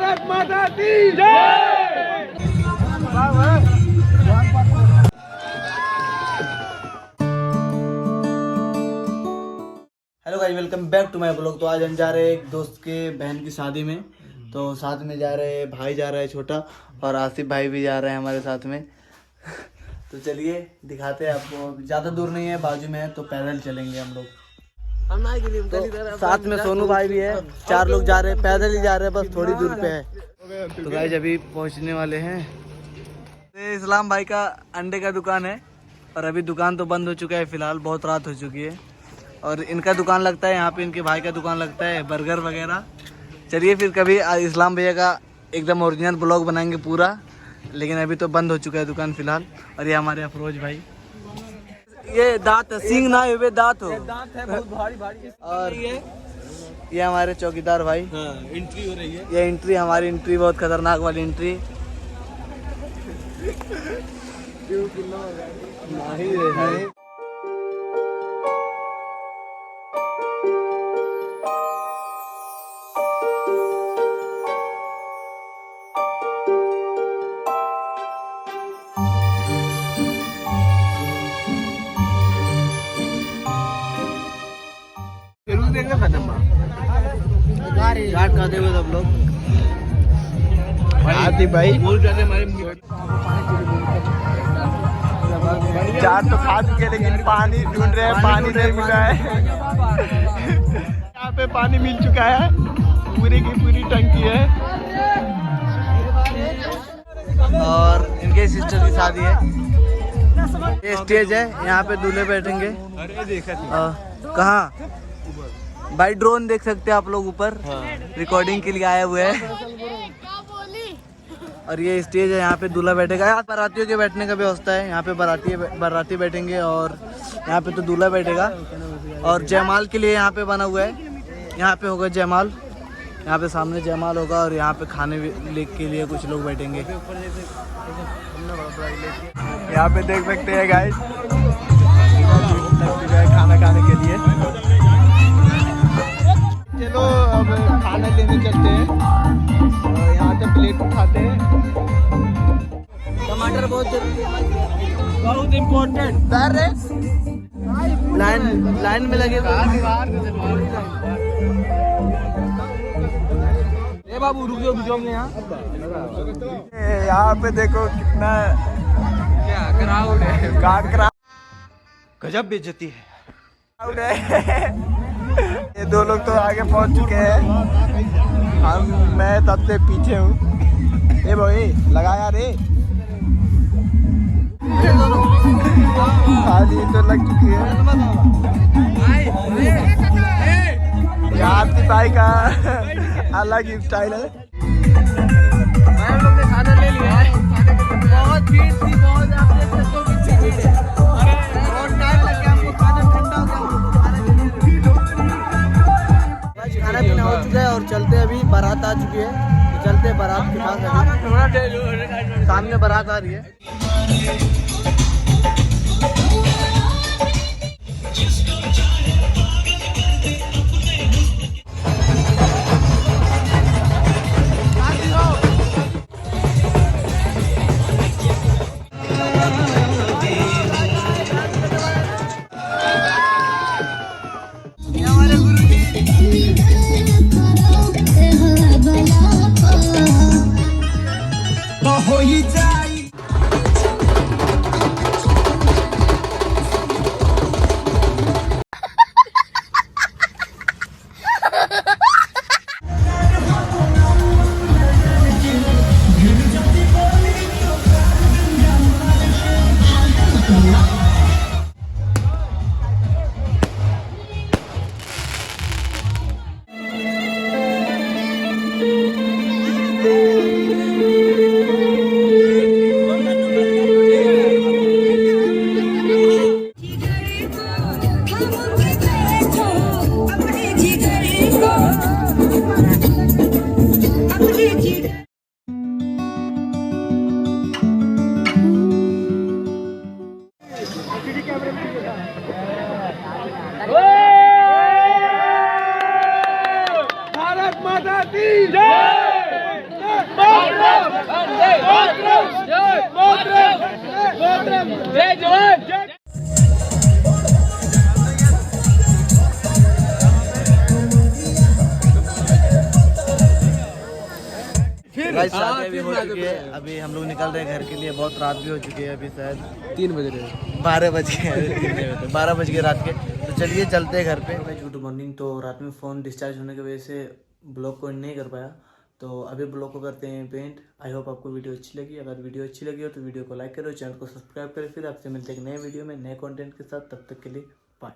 भारत माता की जय। Hello guys, welcome back to my blog. तो आज हम जा रहे हैं एक दोस्त के बहन की शादी में। तो साथ में जा रहे हैं, भाई जा रहा है छोटा, और आसिफ भाई भी जा रहे हैं हमारे साथ में। तो चलिए दिखाते हैं आपको। ज़्यादा दूर नहीं है, बाजू में है, तो पैदल चलेंगे हम लोग। तो साथ में सोनू भाई भी है। 4 लोग जा रहे हैं, पैदल ही जा रहे हैं, बस थोड़ी दूर पे है। तो गाइस अभी पहुंचने वाले हैं। ये इस्लाम भाई का अंडे का दुकान है, और अभी दुकान तो बंद हो चुका है फिलहाल, बहुत रात हो चुकी है। और इनका दुकान लगता है यहाँ पे, इनके भाई का दुकान लगता है, बर्गर वगैरह। चलिए फिर कभी इस्लाम भैया का एकदम ओरिजिनल ब्लॉग बनाएंगे पूरा, लेकिन अभी तो बंद हो चुका है दुकान फिलहाल। और ये हमारे अफरोज भाई, ये दांत सिंग ना हुए दांत हो, दांत है बहुत भारी भारी। और ये हमारे चौकीदार भाई। एंट्री हो रही है। ये एंट्री, हमारी एंट्री बहुत खतरनाक वाली एंट्री। चाट खाते हुए सब लोग। आसिफ भाई चाट तो खा चुके, लेकिन पानी ढूंढ रहे हैं, पानी नहीं मिला है। यहाँ पे पानी मिल चुका है, पूरी की पूरी टंकी है। और इनके सिस्टर की शादी है। ये स्टेज है, यहाँ पे दूल्हे बैठेंगे। कहाँ भाई? ड्रोन देख सकते हैं आप लोग ऊपर, रिकॉर्डिंग के लिए आए हुए हैं। और ये स्टेज है, यहाँ पे दूल्हा बैठेगा। यहाँ बारातियों के बैठने का व्यवस्था है, यहाँ पे बाराती बैठेंगे, और यहाँ पे तो दूल्हा बैठेगा। और जयमाल के लिए यहाँ पे बना हुआ है, यहाँ पे होगा जयमाल, यहाँ पे सामने जयमाल होगा। और यहाँ पे खाने के लिए कुछ लोग बैठेंगे। यहाँ पे देख सकते हैं गाइस, खाना खाने के लिए। चलो अब खाना लेने चलते हैं, यहाँ से प्लेट उठाते हैं। टमाटर बहुत जरूरी है, बहुत इम्पोर्टेंट। लाइन में लगे ए बाबू, रुक जाओ यहाँ पे देखो कितना क्या क्राउड है। गजब बेइज्जती है, क्राउड है। ये 2 लोग तो आगे पहुंच चुके हैं, मैं तब से पीछे हूँ। ये भाई लगा यार, खाली तो लग चुकी है। आरती भाई का अलग ही स्टाइल है। हम लोग ने खाना ले लिया है, बहुत भीड़ थी, बहुत खाना पीना हो चुका है। और चलते अभी बारात आ चुकी है, तो चलते बारात के पास। अभी सामने बारात आ रही है। भारत माता की जय। जय जवान जय गाइस शादी अभी हो चुकी है। अभी हम लोग निकल रहे हैं घर के लिए। बहुत रात भी हो चुकी है। अभी शायद 3 बज रहे हैं। 12 बज गए 12 बज गए रात के। तो चलिए चलते हैं घर पे। Good morning. तो रात में फ़ोन डिस्चार्ज होने की वजह से ब्लॉग को नहीं कर पाया, तो अभी ब्लॉग को करते हैं पेंट। आई होप आपको वीडियो अच्छी लगी। अगर वीडियो अच्छी लगी हो तो वीडियो को लाइक करो, चैनल को सब्सक्राइब करो। फिर आपसे मिलते हैं नए वीडियो में नए कंटेंट के साथ। तब तक के लिए बाय।